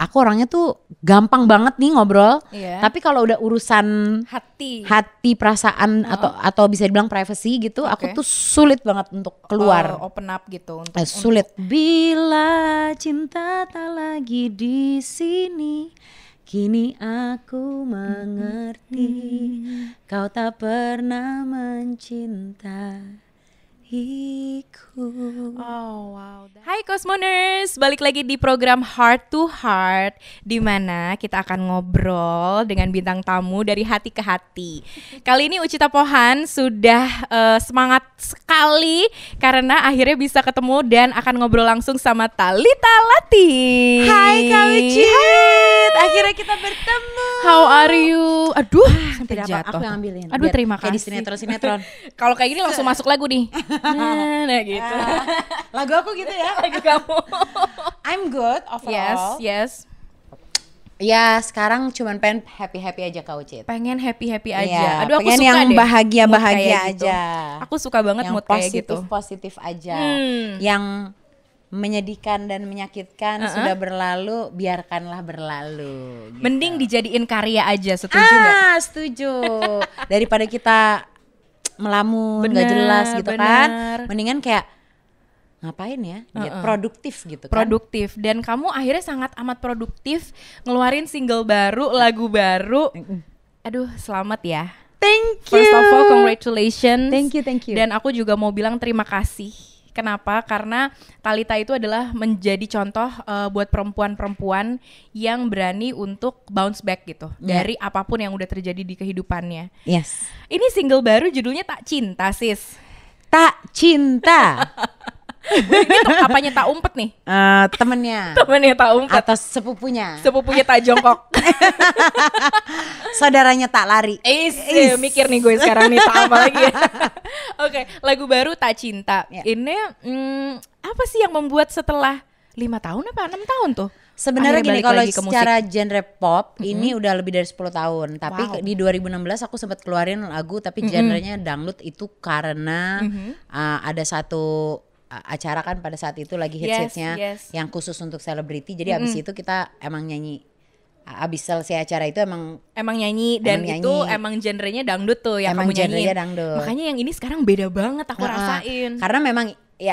aku orangnya tuh gampang banget nih ngobrol. Iya. Tapi kalau udah urusan hati perasaan atau bisa dibilang privacy gitu, aku tuh sulit banget untuk keluar. Open up gitu. Sulit. Bila cinta tak lagi di sini, kini aku mengerti, kau tak pernah mencintaiku. Oh wow. Hai Cosmoners, balik lagi di program Heart to Heart, di mana kita akan ngobrol dengan bintang tamu dari hati ke hati. Kali ini Ucita Pohan sudah semangat sekali karena akhirnya bisa ketemu dan akan ngobrol langsung sama Thalita Lati. Hai Kak Ucit, akhirnya kita bertemu. How are you? Aduh, sampai tidak jatuh. Aku yang ambilin. Aduh, terima kayak kasih. Kayak di sinetron. Kalau kayak gini langsung masuk lagu nih. Nah gitu. Lagu aku gitu ya. Lagu kamu. I'm good overall. Yes. Ya sekarang cuman pengen happy aja Kak Ucit. Pengen happy aja. Ya, aduh aku pengen suka yang deh bahagia gitu. aja. Aku suka banget yang mood kayak gitu. Positif aja. Yang menyedihkan dan menyakitkan sudah berlalu, biarkanlah berlalu. Gitu. Mending dijadiin karya aja, setuju nggak? Setuju. Daripada kita melamun nggak jelas gitu kan, mendingan kayak ngapain ya, gitu. Produktif gitu kan. Produktif, dan kamu akhirnya sangat amat produktif ngeluarin single baru, lagu baru. Aduh, selamat ya. Thank you. First of all, congratulations. Thank you. Dan aku juga mau bilang terima kasih. Kenapa? Karena Thalita itu adalah menjadi contoh buat perempuan-perempuan yang berani untuk bounce back gitu dari apapun yang udah terjadi di kehidupannya. Yes. Ini single baru judulnya Tak Cinta, sis. Tak Cinta. Ini tuh apanya Tak Umpet nih? Temennya Tak Umpet. atau sepupunya Tak Jongkok. Saudaranya Tak Lari. Mikir nih gue sekarang nih tak apa lagi ya. Oke, lagu baru Tak Cinta. Ini apa sih yang membuat setelah 5 tahun apa 6 tahun tuh? Sebenarnya gini, kalau secara genre pop ini udah lebih dari 10 tahun. Tapi di 2016 aku sempat keluarin lagu tapi genrenya dangdut, itu karena ada satu acara kan pada saat itu lagi hits-hitsnya yang khusus untuk selebriti. Jadi abis itu kita emang nyanyi. Abis selesai acara itu emang nyanyi dan itu emang genrenya dangdut tuh yang emang kamu nyanyiin. Dangdut. Makanya yang ini sekarang beda banget aku rasain. Karena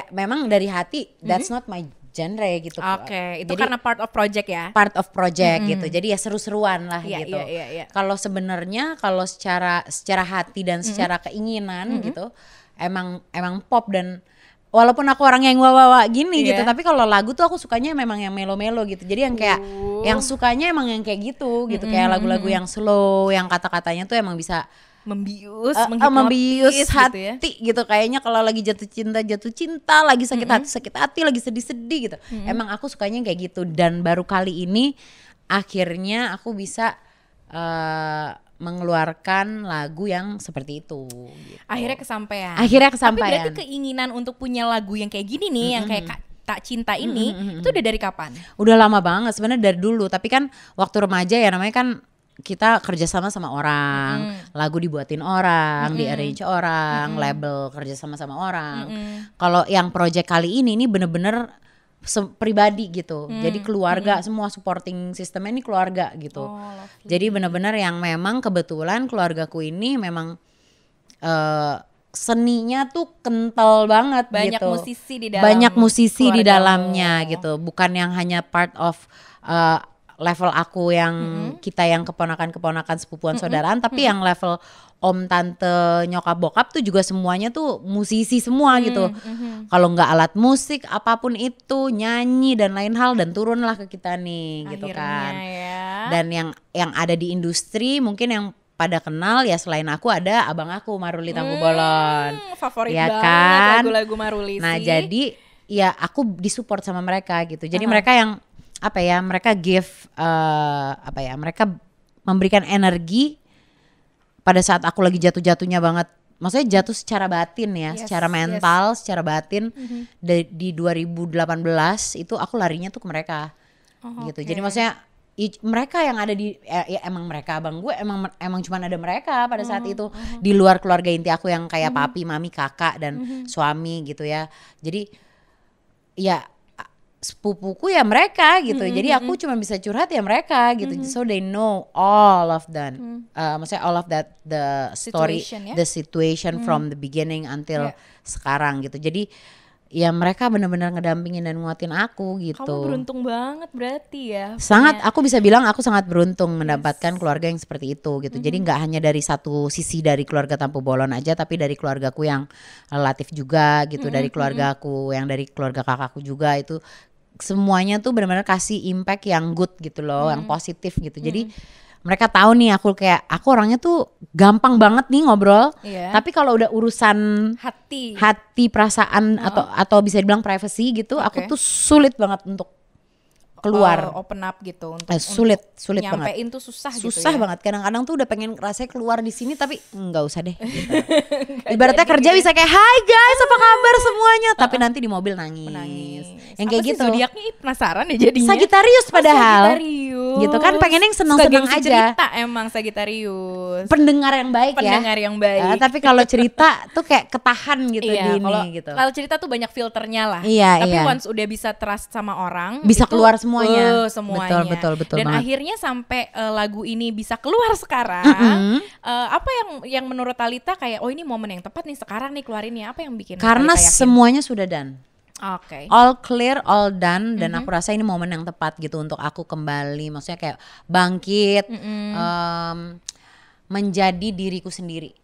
memang dari hati that's not my genre gitu. Oke, itu jadi, karena part of project ya. Part of project gitu. Jadi ya seru-seruan lah gitu. Iya. Kalau sebenarnya kalau secara hati dan secara keinginan gitu emang pop, dan walaupun aku orang yang wawa gini gitu, tapi kalau lagu tuh aku sukanya memang yang melo-melo gitu. Jadi yang kayak yang sukanya emang yang kayak gitu kayak lagu-lagu yang slow, yang kata-katanya tuh emang bisa membius hati gitu. Kayaknya kalau lagi jatuh cinta, lagi sakit hati, lagi sedih gitu. Emang aku sukanya kayak gitu. Dan baru kali ini akhirnya aku bisa mengeluarkan lagu yang seperti itu gitu. Akhirnya kesampaian. Tapi berarti keinginan untuk punya lagu yang kayak gini nih, yang kayak Tak Cinta ini, itu udah dari kapan? Udah lama banget sebenarnya, dari dulu. Tapi kan waktu remaja ya namanya kan kita kerjasama sama orang, lagu dibuatin orang, di arrange orang, label kerjasama sama orang. Kalau yang project kali ini bener-bener pribadi gitu. Jadi keluarga, semua supporting sistemnya ini keluarga gitu. Jadi benar-benar yang memang kebetulan keluargaku ini memang seninya tuh kental banget. Banyak gitu. Musisi di dalam. Banyak musisi di dalamnya gitu. Bukan yang hanya part of level aku yang kita yang keponakan sepupuan saudaraan, tapi yang level om, tante, nyokap, bokap tuh juga semuanya tuh musisi semua gitu. Kalau nggak alat musik apapun itu, nyanyi dan lain hal, dan turunlah ke kita nih. Akhirnya, gitu kan. Ya. Dan yang ada di industri mungkin yang pada kenal ya selain aku ada abang aku Maruli Tangguh Bolon. Favorit ya banget kan? Lagu-lagu Maruli sih. Nah jadi ya aku disupport sama mereka gitu. Jadi mereka yang mereka give mereka memberikan energi pada saat aku lagi jatuh-jatuhnya banget. Maksudnya jatuh secara batin ya, secara mental, secara batin. Di 2018 itu aku larinya tuh ke mereka. Gitu. Jadi maksudnya mereka yang ada di emang mereka abang gue emang cuma ada mereka pada saat itu, di luar keluarga inti aku yang kayak papi, mami, kakak dan suami gitu ya. Jadi ya sepupuku ya mereka gitu. Jadi aku cuma bisa curhat ya mereka gitu. So they know all of that. Maksudnya all of that the story, the situation from the beginning until sekarang gitu. Jadi ya mereka benar-benar ngedampingin dan nguatin aku gitu. Kamu beruntung banget berarti ya. Sangat, aku bisa bilang aku sangat beruntung mendapatkan keluarga yang seperti itu gitu. Jadi nggak hanya dari satu sisi dari keluarga Tampu Bolon aja, tapi dari keluargaku yang relatif juga gitu, dari keluargaku yang dari keluarga kakakku juga itu semuanya tuh benar-benar kasih impact yang good gitu loh, yang positif gitu. Jadi mereka tahu nih aku orangnya tuh gampang banget nih ngobrol. Tapi kalau udah urusan hati perasaan atau bisa dibilang privacy gitu, aku tuh sulit banget untuk keluar, open up gitu untuk sulit nyampein banget. Tuh susah susah gitu ya. banget. Kadang-kadang tuh udah pengen rasanya keluar di sini tapi nggak usah deh. Gitu. Ibaratnya kerja bisa kayak hai guys apa kabar semuanya, tapi nanti di mobil nangis. Yang kayak gitu. Zodiaknya penasaran ya jadinya. Sagittarius padahal. Sagittarius. Gitu kan pengennya yang seneng-seneng aja. Cerita emang Sagittarius. Pendengar yang baik Pendengar yang baik. Tapi kalau cerita tuh kayak ketahan gitu di ini gitu. Kalau cerita tuh banyak filternya lah. Tapi once udah bisa trust sama orang, bisa keluar semuanya. Semuanya. Betul Dan banget. akhirnya sampai lagu ini bisa keluar sekarang. Apa yang menurut Thalita kayak ini momen yang tepat nih sekarang nih keluarinnya, apa yang bikin karena Thalita yakin? Semuanya sudah done. Okay. All clear, all done, dan aku rasa ini momen yang tepat gitu untuk aku kembali, maksudnya kayak bangkit, menjadi diriku sendiri.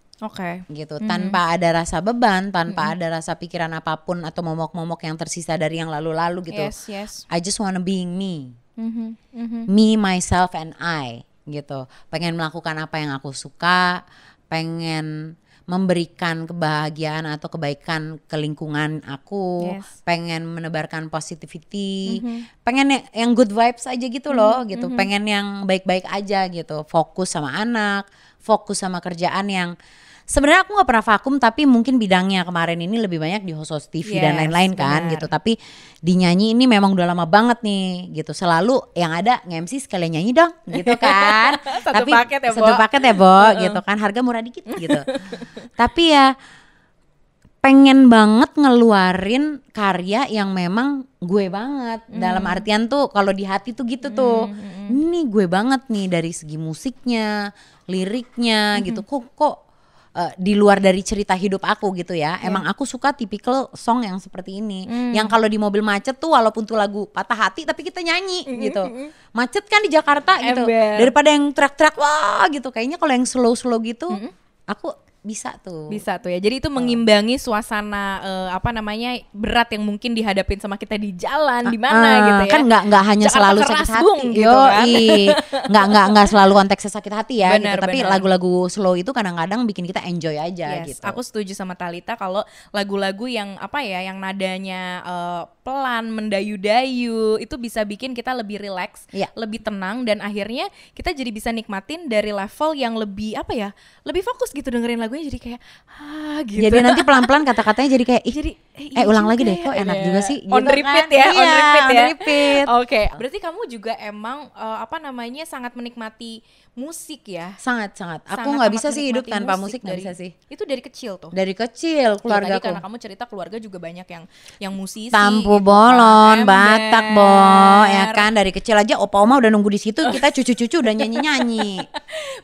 Gitu, tanpa ada rasa beban, tanpa ada rasa pikiran apapun atau momok-momok yang tersisa dari yang lalu-lalu gitu. Yes. I just wanna being me, me, myself, and I gitu. Pengen melakukan apa yang aku suka, pengen memberikan kebahagiaan atau kebaikan ke lingkungan aku, pengen menebarkan positivity, pengen yang good vibes aja gitu loh, gitu, pengen yang baik-baik aja gitu, fokus sama anak, fokus sama kerjaan yang sebenarnya aku nggak pernah vakum, tapi mungkin bidangnya kemarin ini lebih banyak di host TV dan lain-lain kan gitu. Tapi di nyanyi ini memang udah lama banget nih gitu. Selalu yang ada nge-MC sekalian nyanyi dong gitu kan. Satu paket ya Bo gitu kan, harga murah dikit gitu. Tapi ya pengen banget ngeluarin karya yang memang gue banget. Dalam artian tuh kalau di hati tuh gitu tuh. Ini gue banget nih dari segi musiknya, liriknya gitu. Kok di luar dari cerita hidup aku gitu ya. Emang aku suka tipikal song yang seperti ini. Yang kalau di mobil macet tuh walaupun tuh lagu patah hati tapi kita nyanyi gitu. Macet kan di Jakarta gitu. Daripada yang teriak-teriak wah gitu. Kayaknya kalau yang slow-slow gitu aku bisa tuh ya. Jadi itu mengimbangi suasana berat yang mungkin dihadapin sama kita di jalan di mana gitu ya. Kan nggak hanya Jakarta selalu keras, sakit hati gitu kan. nggak selalu konteksnya sakit hati ya Benar, gitu. Tapi lagu-lagu slow itu kadang-kadang bikin kita enjoy aja gitu. Aku setuju sama Thalita kalau lagu-lagu yang yang nadanya pelan, mendayu-dayu itu bisa bikin kita lebih relax, lebih tenang, dan akhirnya kita jadi bisa nikmatin dari level yang lebih lebih fokus gitu dengerin lagunya, jadi kayak gitu. Jadi nanti pelan-pelan kata-katanya jadi kayak ulang lagi deh, kok enak juga sih on gitu repeat kan? ya, on repeat. Oke. Berarti kamu juga emang sangat menikmati musik ya? Sangat. Aku nggak bisa sih hidup tanpa musik, nggak bisa sih. Itu dari kecil tuh? Dari kecil keluarga aku. Karena kamu cerita keluarga juga banyak yang musisi. Tampu Bolon, Batak Bo, ya kan, dari kecil aja opa-oma udah nunggu di situ, kita cucu-cucu udah nyanyi-nyanyi.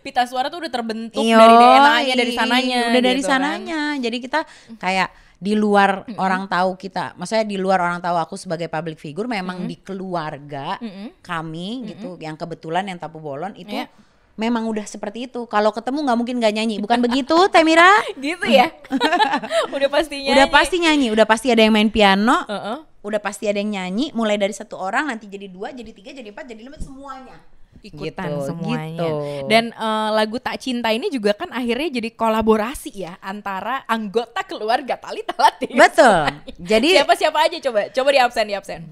Pita suara tuh udah terbentuk dari DNA-nya, dari sananya. Udah dari gitu sananya. Kan? Jadi kita kayak di luar orang tahu kita, maksudnya di luar orang tahu aku sebagai public figure, memang di keluarga kami gitu, yang kebetulan yang Tampu Bolon itu memang udah seperti itu. Kalau ketemu nggak mungkin nggak nyanyi, bukan begitu, Temira? Gitu ya. Udah pasti nyanyi. Udah pasti nyanyi, udah pasti ada yang main piano, udah pasti ada yang nyanyi. Mulai dari satu orang, nanti jadi 2, jadi 3, jadi 4, jadi 5, semuanya. Ikutan semuanya. Dan lagu Tak Cinta ini juga kan akhirnya jadi kolaborasi ya antara anggota keluarga Thalita Latief. Betul. Jadi siapa aja coba di absen.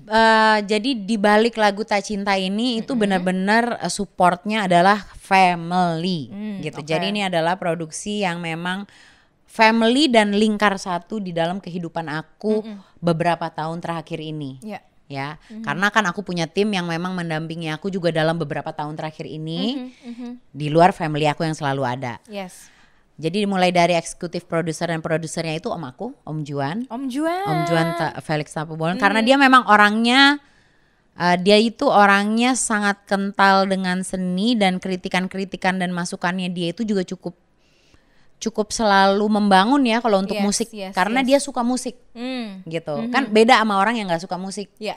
Jadi di balik lagu Tak Cinta ini itu benar-benar supportnya adalah family gitu. Jadi ini adalah produksi yang memang family dan lingkar satu di dalam kehidupan aku beberapa tahun terakhir ini. Ya, karena kan aku punya tim yang memang mendampingi aku juga dalam beberapa tahun terakhir ini, di luar family aku yang selalu ada. Jadi mulai dari eksekutif produser dan produsernya itu om aku, Om Juan Felix Tampu Bolon, karena dia memang orangnya Dia itu orangnya sangat kental dengan seni dan kritikan-kritikan dan masukannya dia itu juga cukup selalu membangun ya kalau untuk musik karena dia suka musik gitu kan, beda sama orang yang nggak suka musik ya.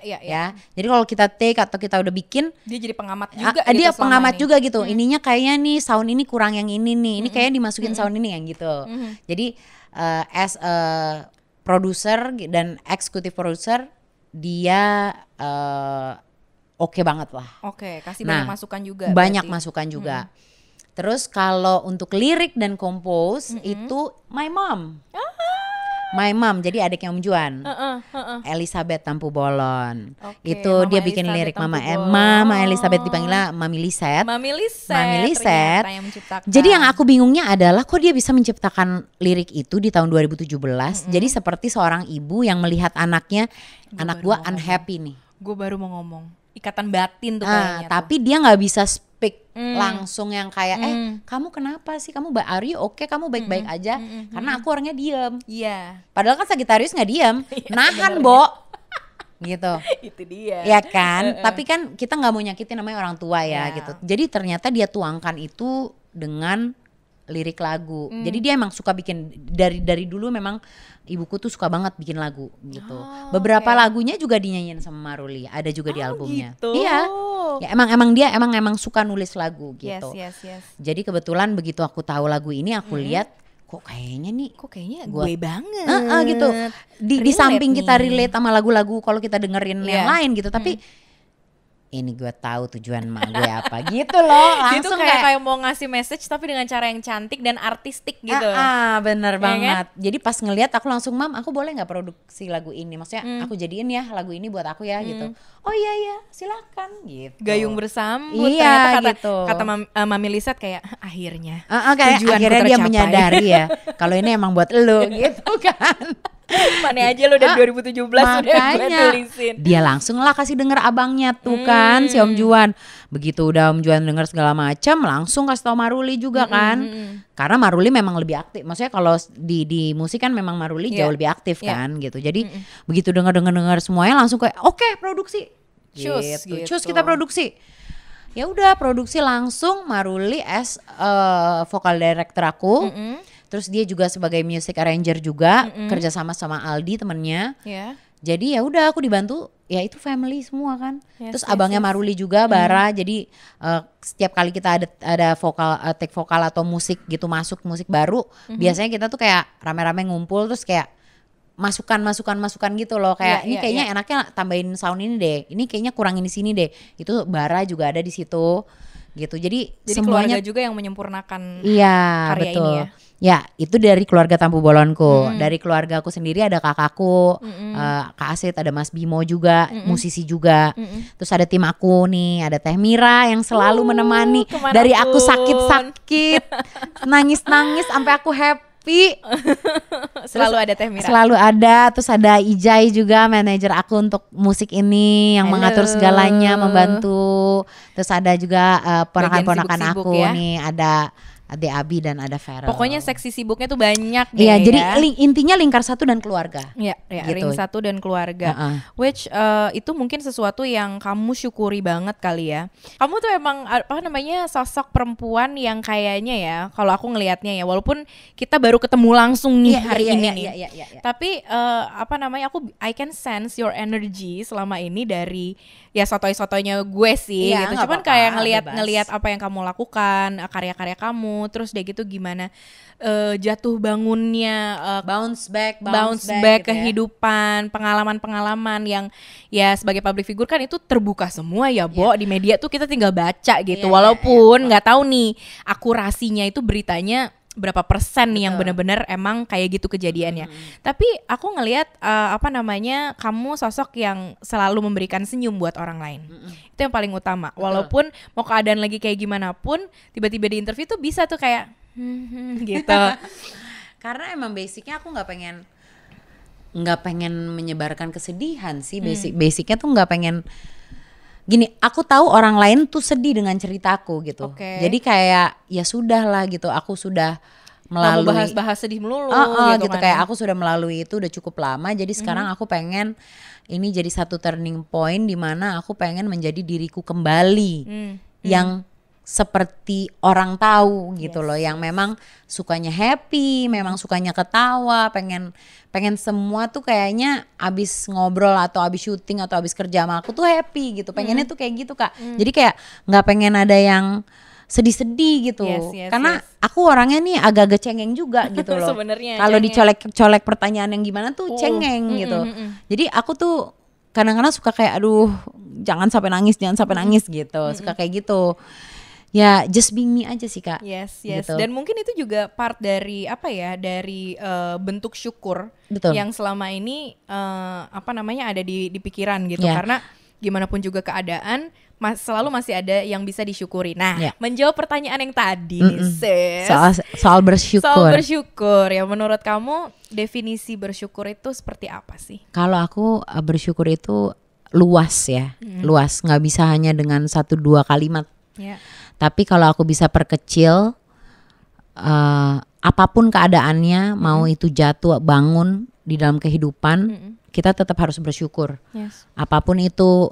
Jadi kalau kita take atau kita udah bikin, dia jadi pengamat juga dia pengamat juga gitu. Ininya kayaknya nih sound ini kurang yang ini nih, ini kayaknya dimasukin sound ini yang gitu. Jadi as a producer dan executive producer dia oke banget lah. Kasih banyak masukan juga. Banyak masukan juga. Terus kalau untuk lirik dan compose itu my mom. My mom, jadi adiknya Om Juan. Elizabeth Tampu Bolon. Itu dia bikin lirik Mama Elizabeth dipanggilnya Mami Liset. Mami Liset. Yang menciptakan. Jadi yang aku bingungnya adalah kok dia bisa menciptakan lirik itu di tahun 2017. Jadi seperti seorang ibu yang melihat anaknya, anak gua unhappy nih. Gue baru mau ngomong, ikatan batin tuh kayaknya. Tapi dia nggak bisa speak langsung yang kayak kamu kenapa sih, kamu are you okay, kamu baik-baik aja, karena aku orangnya diem. Padahal kan Sagittarius nggak diem, nahan Bo gitu. Itu dia ya kan. Tapi kan kita nggak mau nyakitin namanya orang tua ya gitu. Jadi ternyata dia tuangkan itu dengan lirik lagu. Jadi dia emang suka bikin dari dulu, memang ibuku tuh suka banget bikin lagu gitu. Beberapa lagunya juga dinyanyiin sama Maruli, ada juga di albumnya. Gitu. Iya. Ya emang dia emang suka nulis lagu gitu. Yes. Jadi kebetulan begitu aku tahu lagu ini, aku lihat kok kayaknya gue banget. Gitu. Di samping kita relate sama lagu-lagu kalau kita dengerin yang lain gitu, tapi ini gue tahu tujuan mak gue apa gitu loh. Langsung itu kayak mau ngasih message tapi dengan cara yang cantik dan artistik gitu. Bener banget. Kan? Jadi pas ngelihat aku langsung, Mam, aku boleh nggak produksi lagu ini? Maksudnya aku jadiin ya lagu ini buat aku ya gitu. Oh iya silakan gitu. Gayung bersambut. Iya ternyata gitu. Kata Mami Liset kayak akhirnya. Kayak akhirnya dia menyadari ya kalau ini emang buat lo gitu kan. Mana aja lo dari 2017 udah gue tulisin. Dia langsung lah kasih denger abangnya tuh kan, si Om Juan. Begitu udah Om Juan denger segala macam, langsung kasih tau Maruli juga kan. Karena Maruli memang lebih aktif. Maksudnya kalau di musik kan memang Maruli jauh lebih aktif kan gitu. Jadi begitu denger semuanya langsung kayak oke, produksi. Cus kita produksi. Ya udah produksi langsung, Maruli as vokal director aku. Terus dia juga sebagai music arranger juga, kerja sama Aldi temennya. Jadi ya udah aku dibantu, ya itu family semua kan. Terus abangnya Maruli juga, Bara. Jadi setiap kali kita ada vokal, take vokal atau musik gitu masuk, musik baru, biasanya kita tuh kayak rame-rame ngumpul terus kayak masukan gitu loh, kayak ini kayaknya enaknya tambahin sound ini deh, ini kayaknya kurangin di sini deh. Itu Bara juga ada di situ gitu. Jadi semuanya keluarga juga yang menyempurnakan karya betul. ini ya. Ya itu dari keluarga Tampu Bolonku. Dari keluarga aku sendiri ada kakakku, Kak Asit, ada Mas Bimo juga, musisi juga. Terus ada tim aku nih, ada Teh Mira yang selalu menemani dari aku sakit-sakit, nangis-nangis sampai aku happy. Selalu ada Teh Mira. Selalu ada. Terus ada Ijai juga, manajer aku untuk musik ini yang mengatur segalanya, membantu. Terus ada juga ponakan-ponakan aku nih, ada Ade Abi dan ada Farel. Pokoknya seksi sibuknya tuh banyak deh. Iya, jadi intinya lingkar satu dan keluarga. Iya, gitu. Ring satu dan keluarga. Which itu mungkin sesuatu yang kamu syukuri banget kali ya. Kamu tuh emang sosok perempuan yang kayaknya ya, kalau aku ngelihatnya ya, walaupun kita baru ketemu langsung nih hari ini nih. Tapi I can sense your energy selama ini dari ya sotoy-sotoynya gue sih gitu. Cuman kayak ngelihat apa yang kamu lakukan, karya-karya kamu, terus deh gitu gimana jatuh bangunnya, bounce back gitu kehidupan, pengalaman-pengalaman yang ya sebagai public figure kan itu terbuka semua ya, Bo. Di media tuh kita tinggal baca gitu. Walaupun nggak tahu nih akurasinya itu beritanya berapa persen nih yang benar-benar emang kayak gitu kejadiannya. Tapi aku ngelihat kamu sosok yang selalu memberikan senyum buat orang lain. Itu yang paling utama. Walaupun mau keadaan lagi kayak gimana pun, tiba-tiba di interview tuh bisa tuh kayak gitu. Karena emang basicnya aku nggak pengen menyebarkan kesedihan sih. Basicnya tuh nggak pengen. Gini, aku tahu orang lain tuh sedih dengan ceritaku gitu. Jadi kayak ya sudah lah gitu, aku sudah melalui bahas-bahas sedih melulu gitu kan. Kayak aku sudah melalui itu udah cukup lama. Jadi sekarang aku pengen ini jadi satu turning point di mana aku pengen menjadi diriku kembali yang seperti orang tahu gitu loh, yang memang sukanya happy, memang sukanya ketawa, pengen semua tuh kayaknya abis ngobrol atau abis syuting atau abis kerja sama aku tuh happy gitu, pengennya tuh kayak gitu Kak. Jadi kayak nggak pengen ada yang sedih-sedih gitu, karena aku orangnya nih agak-agak cengeng juga gitu loh. Kalau dicolek-colek pertanyaan yang gimana tuh cengeng gitu. Jadi aku tuh kadang-kadang suka kayak aduh jangan sampai nangis gitu, suka kayak gitu. Ya just being me aja sih Kak. Yes. Gitu. Dan mungkin itu juga part dari dari bentuk syukur. Betul. Yang selama ini ada di pikiran gitu. Karena gimana pun juga keadaan selalu masih ada yang bisa disyukuri. Nah, menjawab pertanyaan yang tadi nih sis. Soal bersyukur. Soal bersyukur ya, menurut kamu definisi bersyukur itu seperti apa sih? Kalau aku bersyukur itu luas ya, luas, nggak bisa hanya dengan 1-2 kalimat. Tapi kalau aku bisa perkecil, apapun keadaannya, mau itu jatuh bangun di dalam kehidupan, kita tetap harus bersyukur. Apapun itu,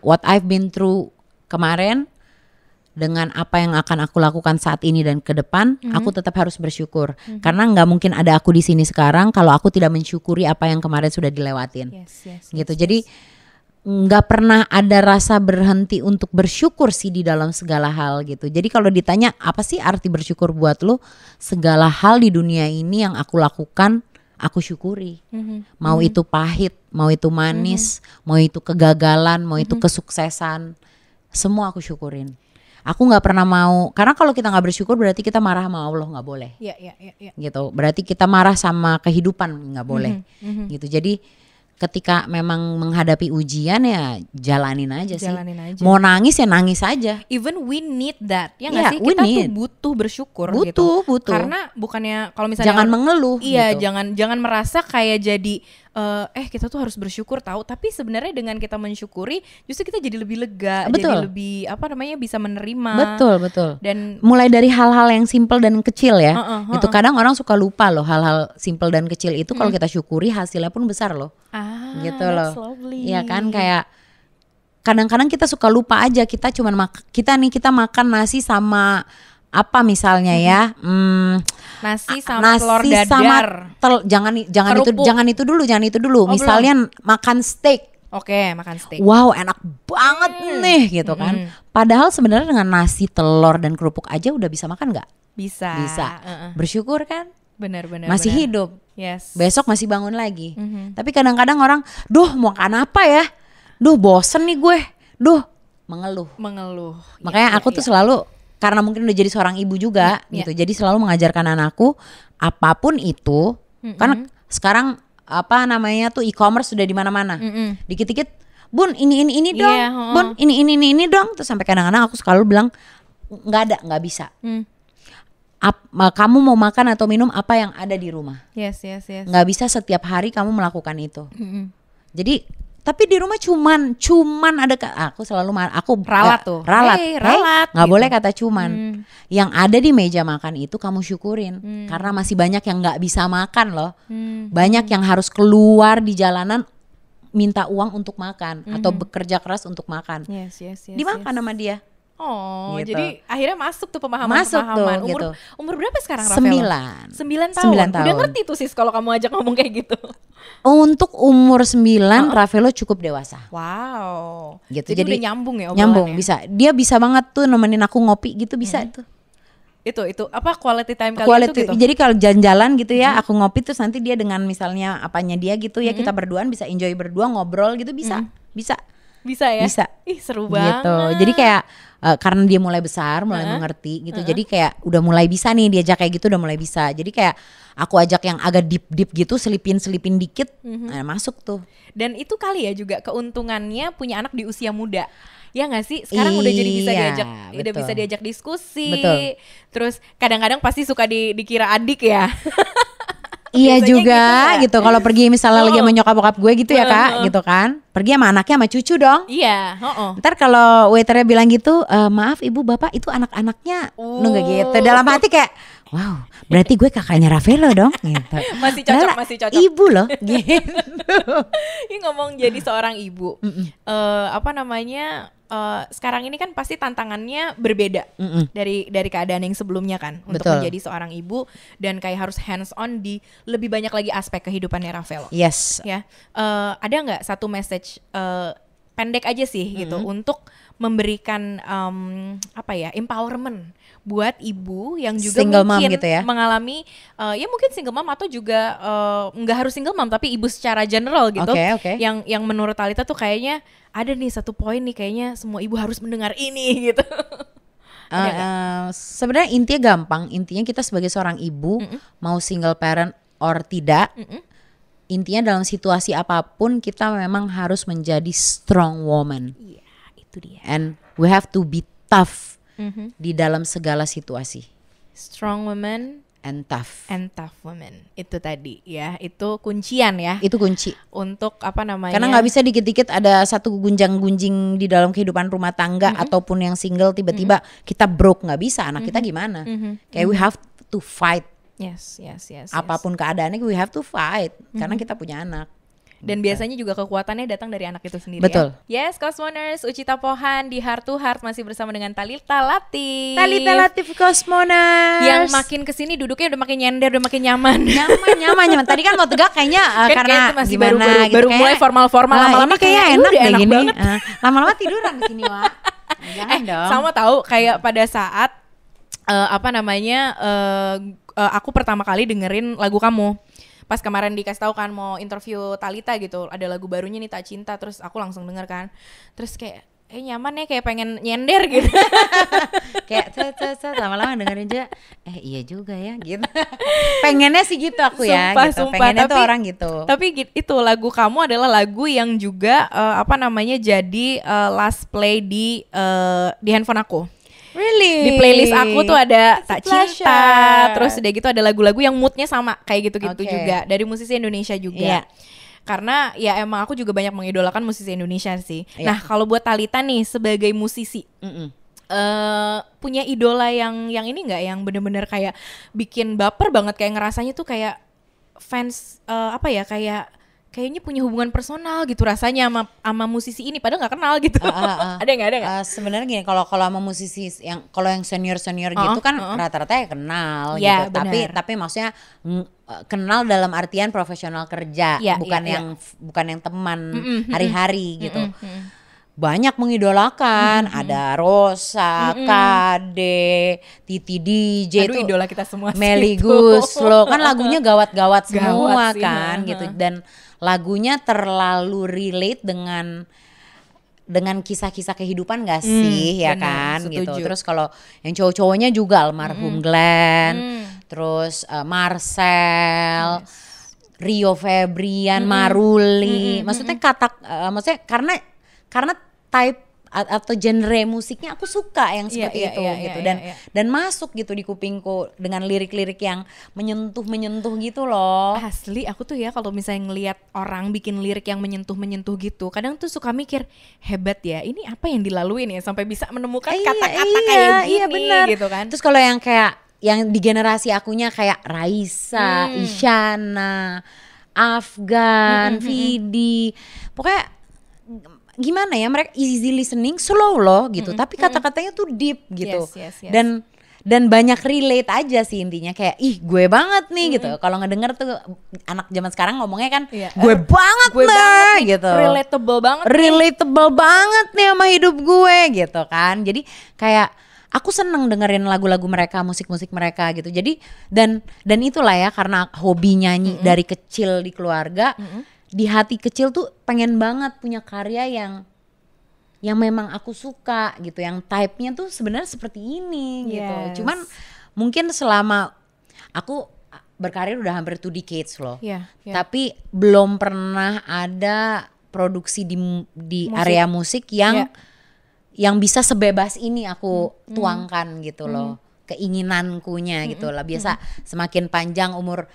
what I've been through kemarin, dengan apa yang akan aku lakukan saat ini dan ke depan, aku tetap harus bersyukur. Karena nggak mungkin ada aku di sini sekarang kalau aku tidak mensyukuri apa yang kemarin sudah dilewatin. Gitu. Jadi nggak pernah ada rasa berhenti untuk bersyukur sih di dalam segala hal gitu. Jadi kalau ditanya apa sih arti bersyukur buat lo, segala hal di dunia ini yang aku lakukan aku syukuri. Mau itu pahit, mau itu manis, mau itu kegagalan, mau itu kesuksesan, semua aku syukurin. Aku nggak pernah mau, karena kalau kita nggak bersyukur berarti kita marah sama Allah, nggak boleh. Gitu. Berarti kita marah sama kehidupan, nggak boleh. Gitu. Jadi ketika memang menghadapi ujian ya jalanin aja sih. Mau nangis ya nangis aja. Even we need that. Ya nggak sih? Kita tuh butuh bersyukur gitu. Butuh. Karena bukannya kalau misalnya jangan mengeluh. Iya, gitu. jangan merasa kayak jadi kita tuh harus bersyukur tahu, tapi sebenarnya dengan kita mensyukuri justru kita jadi lebih lega, jadi lebih bisa menerima. Betul. Dan mulai dari hal-hal yang simple dan kecil ya. Itu kadang orang suka lupa loh, hal-hal simple dan kecil itu kalau kita syukuri hasilnya pun besar loh. Gitu loh. Iya kan, kayak kadang-kadang kita suka lupa aja, kita makan nasi sama apa misalnya ya, nasi sama telur dadar. Jangan itu dulu. Misalnya makan steak. Oke, makan steak. Wow, enak banget nih gitu kan. Padahal sebenarnya dengan nasi, telur dan kerupuk aja udah bisa makan nggak? Bisa. Bersyukur kan? Benar. Masih hidup. Yes. Besok masih bangun lagi. Tapi kadang-kadang orang, mau makan apa ya? Bosen nih gue. Mengeluh. Makanya aku tuh selalu, karena mungkin udah jadi seorang ibu juga gitu. Jadi selalu mengajarkan anakku apapun itu, kan sekarang tuh e-commerce sudah di mana-mana. Dikit-dikit, Bun ini dong. Bun ini dong. Terus sampai kadang-kadang aku selalu bilang nggak bisa. Kamu mau makan atau minum apa yang ada di rumah. Yes. Nggak bisa setiap hari kamu melakukan itu. Jadi tapi di rumah cuman ada, aku selalu ralat. Nggak gitu. Boleh kata cuman. Yang ada di meja makan itu kamu syukurin. Karena masih banyak yang nggak bisa makan loh. Banyak yang harus keluar di jalanan minta uang untuk makan atau bekerja keras untuk makan. Yes. Dimakan sama dia. Oh, gitu. Jadi akhirnya masuk tuh pemahaman. Umur berapa sekarang Rafaela? 9 tahun. Udah ngerti tuh sis kalau kamu ajak ngomong kayak gitu. Untuk umur 9 Rafaela cukup dewasa. Wow. Gitu. Jadi udah nyambung ya obrolannya. Nyambung, bisa. Dia bisa banget tuh nemenin aku ngopi gitu, bisa tuh. Itu apa quality time kalian itu gitu. Jadi kalau jalan-jalan gitu ya, aku ngopi terus nanti dia dengan misalnya apanya dia gitu ya, kita berduaan bisa enjoy berdua, ngobrol gitu bisa. Bisa ya? Bisa. Ih seru banget. Gitu. Jadi kayak karena dia mulai besar, mulai mengerti gitu. Jadi kayak udah mulai bisa nih diajak kayak gitu, udah mulai bisa. Jadi kayak aku ajak yang agak deep gitu, selipin dikit, masuk tuh. Dan itu kali ya juga keuntungannya punya anak di usia muda. Ya nggak sih? Sekarang udah jadi bisa diajak diskusi. Betul. Terus kadang-kadang pasti suka dikira adik ya. Iya juga gitu. Kalau pergi misalnya lagi sama nyokap-bokap gue gitu ya Kak, gitu kan. Pergi sama anaknya sama cucu dong. Iya. Ntar kalau waiternya bilang gitu, maaf ibu bapak itu anak-anaknya, nggak gitu. Dalam hati kayak wow, berarti gue kakaknya Ravelo dong gitu. Masih cocok, masih cocok. Ibu loh gitu. Ini ngomong jadi seorang ibu. Sekarang ini kan pasti tantangannya berbeda dari keadaan yang sebelumnya kan. Untuk Betul. menjadi seorang ibu dan kayak harus hands on di lebih banyak lagi aspek kehidupannya Ravelo. Yes. Ya, ada nggak satu message pendek aja sih gitu untuk memberikan empowerment buat ibu yang juga Single mom mungkin gitu ya? mengalami ya mungkin single mom atau juga nggak harus single mom tapi ibu secara general gitu. Oke. Yang menurut Thalita tuh kayaknya ada nih satu poin nih kayaknya semua ibu harus mendengar ini gitu. Sebenarnya intinya gampang. Intinya kita sebagai seorang ibu mau single parent or tidak, intinya dalam situasi apapun kita memang harus menjadi strong woman. Iya, itu dia. And we have to be tough di dalam segala situasi. Strong woman And tough. and tough woman. Itu tadi ya, itu kuncian ya. Itu kunci. Untuk apa namanya? Karena nggak bisa dikit-dikit ada satu gunjang-gunjing di dalam kehidupan rumah tangga ataupun yang single tiba-tiba kita broke, nggak bisa. Anak kita gimana? Kayak we have to fight. Yes. Apapun keadaannya we have to fight karena kita punya anak. Dan biasanya juga kekuatannya datang dari anak itu sendiri. Betul. Ya? Yes, Cosmoners, Ucita Pohan di Heart to Heart masih bersama dengan Thalita Latif. Thalita Latif Cosmoners. Yang makin kesini duduknya udah makin nyender, udah makin nyaman. nyaman. Tadi kan mau tegak kayaknya karena kayak itu masih gimana baru gitu, mulai formal-formal, lama-lama ini kayak enak udah kayak enak gini. banget. Lama-lama tiduran di sini, Wak. Jangan dong. Sama tahu kayak pada saat aku pertama kali dengerin lagu kamu. Pas kemarin dikasih tahu kan mau interview Thalita gitu, ada lagu barunya nih Tak Cinta, terus aku langsung denger kan. Terus kayak nyaman ya, kayak pengen nyender gitu. Kayak lama-lama dengerin aja iya juga ya gitu. Pengennya sih gitu aku Sumpah, gitu. Pengennya tuh orang gitu. Tapi itu lagu kamu adalah lagu yang juga jadi last play di handphone aku. Really? Di playlist aku tuh ada Tak Cinta, pleasure. terus udah gitu ada lagu-lagu yang moodnya sama kayak gitu-gitu Okay. juga dari musisi Indonesia juga. Iya. Karena ya emang aku juga banyak mengidolakan musisi Indonesia sih. Iya. Nah kalau buat Thalita nih sebagai musisi, punya idola yang ini nggak yang bener-bener kayak bikin baper banget, kayak ngerasanya tuh kayak fans kayaknya punya hubungan personal gitu rasanya sama musisi ini padahal nggak kenal gitu. Ada nggak? Sebenarnya gini, kalau sama musisi kalau yang senior gitu kan rata-rata ya kenal Ya, gitu. Tapi maksudnya kenal dalam artian profesional kerja, Ya, bukan ya. bukan yang teman hari-hari gitu. Banyak mengidolakan, ada Rosa, Kade, Titi DJ, Aduh, tuh idola kita semua sih Melly itu. Guslo, kan lagunya gawat-gawat semua Gawat sih, kan gitu, dan lagunya terlalu relate dengan kisah-kisah kehidupan gak sih, ya bener, kan setuju. gitu. Terus kalau yang cowok-cowoknya juga almarhum Glenn, terus Marcel, Rio Febrian, Maruli, maksudnya maksudnya karena type atau genre musiknya aku suka yang seperti itu gitu. Dan masuk gitu di kupingku dengan lirik-lirik yang menyentuh gitu loh. Asli aku tuh ya kalau misalnya ngelihat orang bikin lirik yang menyentuh gitu, kadang tuh suka mikir hebat ya, ini apa yang dilaluin ya sampai bisa menemukan kata-kata kayak gini bener. gitu kan. Terus kalau yang kayak yang di generasi akunya kayak Raisa, Isyana, Afgan, Vidi, pokoknya gimana ya, mereka easy listening, slow loh gitu, tapi kata-katanya tuh deep gitu. Yes. Dan banyak relate aja sih intinya, kayak ih gue banget nih gitu. Kalau ngedenger tuh anak zaman sekarang ngomongnya kan gue banget nih gitu. Relatable banget nih sama hidup gue gitu kan. Jadi kayak aku seneng dengerin lagu-lagu mereka, musik-musik mereka gitu. Jadi dan itulah ya, karena hobi nyanyi dari kecil di keluarga. Di hati kecil tuh pengen banget punya karya yang memang aku suka gitu, yang type-nya tuh sebenarnya seperti ini gitu. Cuman mungkin selama aku berkarir udah hampir 2 decades loh. Tapi belum pernah ada produksi di area musik yang bisa sebebas ini aku tuangkan gitu loh. Keinginankunya gitu lah. Biasa semakin panjang umur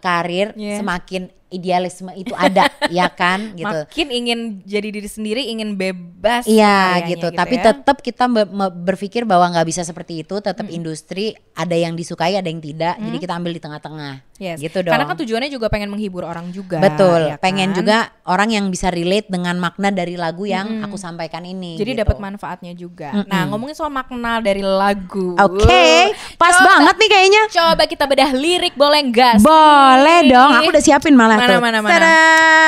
karir, semakin idealisme itu ada ya kan gitu. Makin ingin jadi diri sendiri, ingin bebas. Iya gitu. Tapi ya. tetap kita berpikir bahwa nggak bisa seperti itu. Tetap industri ada yang disukai, ada yang tidak. Jadi kita ambil di tengah-tengah. Yes. Gitu dong. Karena kan tujuannya juga pengen menghibur orang juga. Betul. Ya pengen kan? juga orang yang bisa relate dengan makna dari lagu yang aku sampaikan ini. Jadi gitu. dapat manfaatnya juga. Nah, ngomongin soal makna dari lagu. Oke, pas banget nih kayaknya. Coba kita bedah lirik, boleh nggak sih? Boleh dong. Aku udah siapin malah tuh. Mana.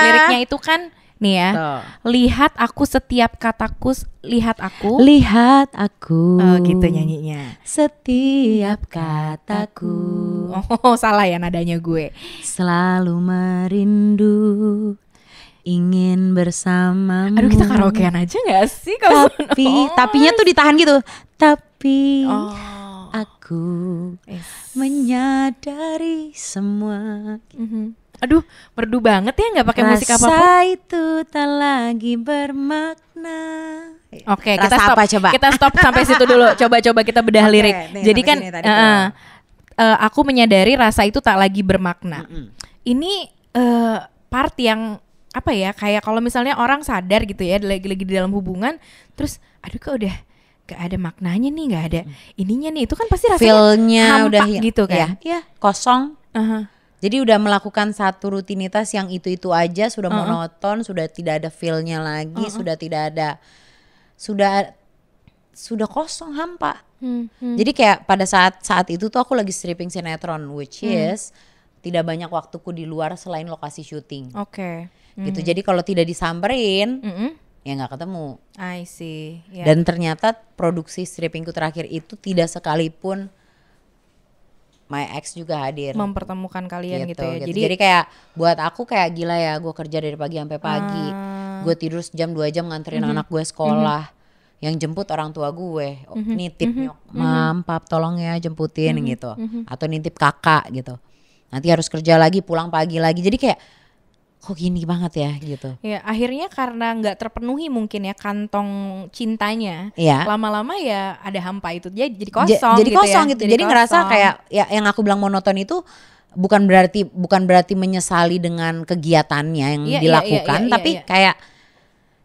Liriknya itu kan nih ya. Tuh. Lihat aku setiap kataku, lihat aku. Lihat aku. Oh, gitu nyanyinya. Setiap kataku. Oh, salah ya nadanya gue. Selalu merindu, ingin bersamamu. Aduh, kita karaokean aja gak sih? Tapinya tuh ditahan gitu. Tapi aku menyadari semua. Aduh, merdu banget ya, nggak pakai musik apapun. Rasa itu tak lagi bermakna. Oke, Rasa kita stop. apa coba? Kita stop sampai situ dulu. Coba kita bedah lirik. nih, Jadi kan aku menyadari rasa itu tak lagi bermakna. Ini part yang apa ya? Kayak kalau misalnya orang sadar gitu ya, lagi di dalam hubungan, terus aduh kok udah gak ada maknanya nih, gak ada ininya nih. Itu kan pasti rasanya feel-nya hampa udah gitu kan? Iya, kosong. Jadi udah melakukan satu rutinitas yang itu aja, sudah monoton, sudah tidak ada feel-nya lagi, sudah tidak ada, sudah kosong, hampa. Jadi kayak pada saat itu tuh aku lagi stripping sinetron, which is tidak banyak waktuku di luar selain lokasi syuting. Oke. Gitu. Jadi kalau tidak disamperin, ya nggak ketemu. I see. Yeah. Dan ternyata produksi strippingku terakhir itu tidak sekalipun my ex juga hadir. Mempertemukan kalian gitu ya. Jadi kayak buat aku kayak gila ya, gue kerja dari pagi sampai pagi. Gue tidur sejam 2 jam nganterin anak gue sekolah. Yang jemput orang tua gue. Nitip mam, pap tolong ya jemputin gitu. Atau nitip kakak gitu. Nanti harus kerja lagi, pulang pagi lagi. Jadi kayak kok gini banget ya gitu. Ya akhirnya karena nggak terpenuhi mungkin ya kantong cintanya. Iya. Lama-lama ya ada hampa itu jadi kosong. Jadi gitu kosong ya. gitu. Jadi ngerasa kayak ya yang aku bilang monoton itu bukan berarti menyesali dengan kegiatannya yang dilakukan, tapi kayak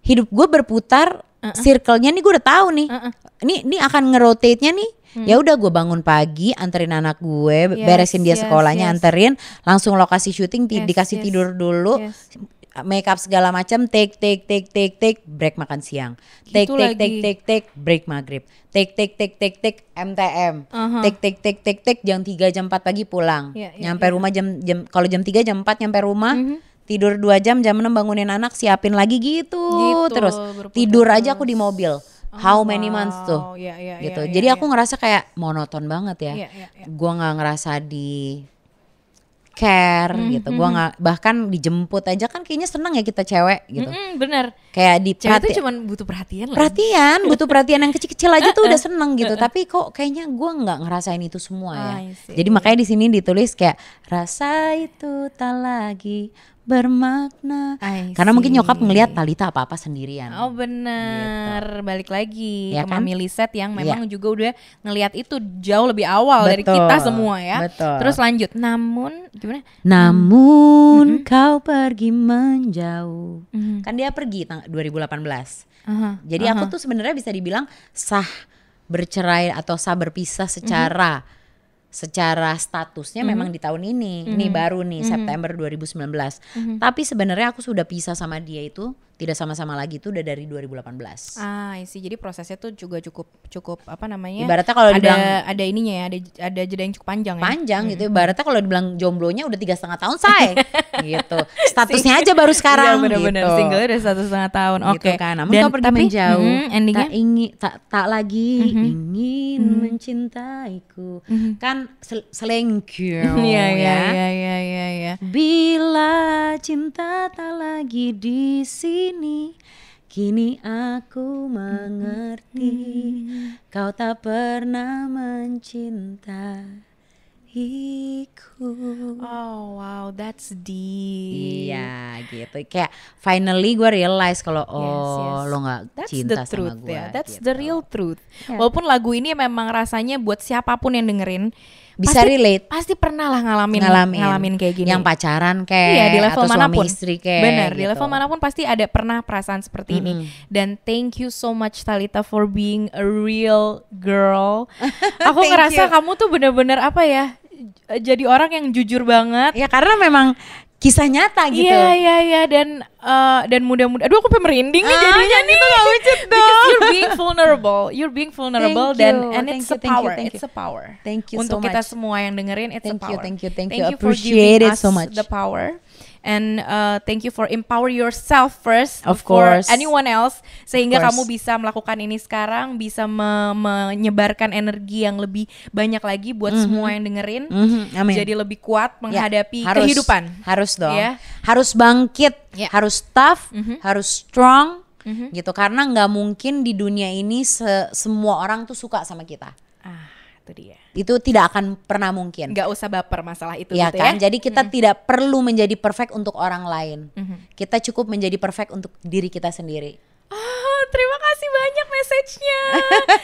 hidup gue berputar, circle-nya nih gue udah tahu nih. Ini akan ngerotate-nya nih. Ya udah gue bangun pagi, anterin anak gue, beresin dia sekolahnya, anterin, langsung lokasi syuting, dikasih tidur dulu, make up segala macam, take, break makan siang, take, break maghrib, take, MTM, take, jam 3 jam 4 pagi pulang, nyampe rumah jam kalau jam 3 jam 4 nyampe rumah. Tidur 2 jam 6 bangunin anak, siapin lagi gitu terus tidur aja aku di mobil. How many months tuh gitu. Jadi aku ngerasa kayak monoton banget ya. Gua nggak ngerasa di care gitu. Gua nggak, bahkan dijemput aja kan kayaknya seneng ya kita cewek gitu. Bener. Kayak di cewek itu cuman butuh perhatian lah. Butuh perhatian yang kecil-kecil aja tuh udah seneng gitu. Tapi kok kayaknya gua nggak ngerasain itu semua ya. Jadi makanya di sini ditulis kayak rasa itu tak lagi bermakna. Karena mungkin nyokap ngelihat Thalita apa-apa sendirian. Oh benar, gitu. Balik lagi ya ke kan? Mami Lisette yang memang juga udah ngelihat itu jauh lebih awal dari kita semua ya. Terus lanjut, namun gimana? Namun kau pergi menjauh. Kan dia pergi 2018. Jadi aku tuh sebenarnya bisa dibilang sah bercerai atau sah berpisah secara statusnya memang di tahun ini. Ini baru nih September 2019. Tapi sebenarnya aku sudah pisah sama dia itu tidak sama-sama lagi itu udah dari 2018. Sih. Jadi prosesnya tuh juga cukup apa namanya? Ibaratnya kalau dibilang ada ininya ya, ada jeda yang cukup panjang ya. Panjang gitu. Ibaratnya kalau dibilang jomblonya udah 3,5 tahun say. Gitu. Statusnya aja baru sekarang bener-bener gitu. Single udah 1,5 tahun. Oke. Gitu kan. Namun kau pergi menjauh. Endingnya tak lagi ingin mencintaiku. Kan selengkyu ya. Bila cinta tak lagi di sini, kini aku mengerti kau tak pernah mencintaiku. Oh wow, that's deep. Iya gitu. Kayak finally gue realize kalau lo nggak cinta the truth, sama gue. That's gitu. the real truth. Walaupun lagu ini memang rasanya buat siapapun yang dengerin bisa relate. Pasti pernah lah ngalamin kayak gini. Yang pacaran kayak, iya, di level atau manapun. suami istri kayak. Benar, gitu. di level manapun pasti ada pernah perasaan seperti ini. Dan thank you so much Thalita for being a real girl. Aku ngerasa kamu tuh bener-bener apa ya, jadi orang yang jujur banget. Ya karena memang kisah nyata gitu. Iya dan mudah-mudahan, aduh aku pengen merinding nih jadinya nih. Itu gak lucu dong. Because you're being vulnerable and it's a power. It's a power. Thank you untuk so kita much. semua yang dengerin, it's a power. Thank you. Thank you for Appreciate giving it us so much. the power. And thank you for empower yourself first Of before course. anyone else, sehingga Of course. kamu bisa melakukan ini sekarang, bisa menyebarkan energi yang lebih banyak lagi buat semua yang dengerin. Amin. Jadi lebih kuat menghadapi harus, kehidupan. Harus dong. Ya. Harus bangkit, harus tough, harus strong gitu. Karena nggak mungkin di dunia ini semua orang tuh suka sama kita. Itu dia. Itu tidak akan pernah mungkin. Nggak usah baper masalah itu Ya gitu kan? ya. Jadi kita tidak perlu menjadi perfect untuk orang lain. Kita cukup menjadi perfect untuk diri kita sendiri. Terima kasih banyak message-nya.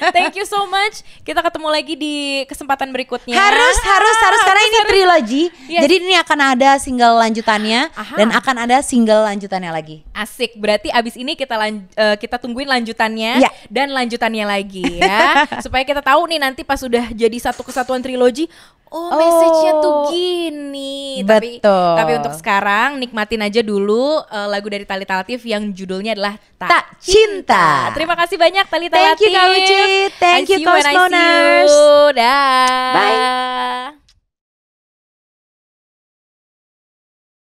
Thank you so much. Kita ketemu lagi di kesempatan berikutnya. Harus karena ini trilogy. Yes. Jadi ini akan ada single lanjutannya dan akan ada single lanjutannya lagi. Asik. Berarti abis ini kita tungguin lanjutannya dan lanjutannya lagi ya. Supaya kita tahu nih nanti pas udah jadi satu kesatuan trilogi, message-nya tuh gini. Betul. Tapi untuk sekarang nikmatin aja dulu lagu dari Thalita Latif yang judulnya adalah Tak Cinta. Terima kasih banyak Thalita Thank Latif. you Kak Uci. Thank you I see you when I see Cosmoners. you.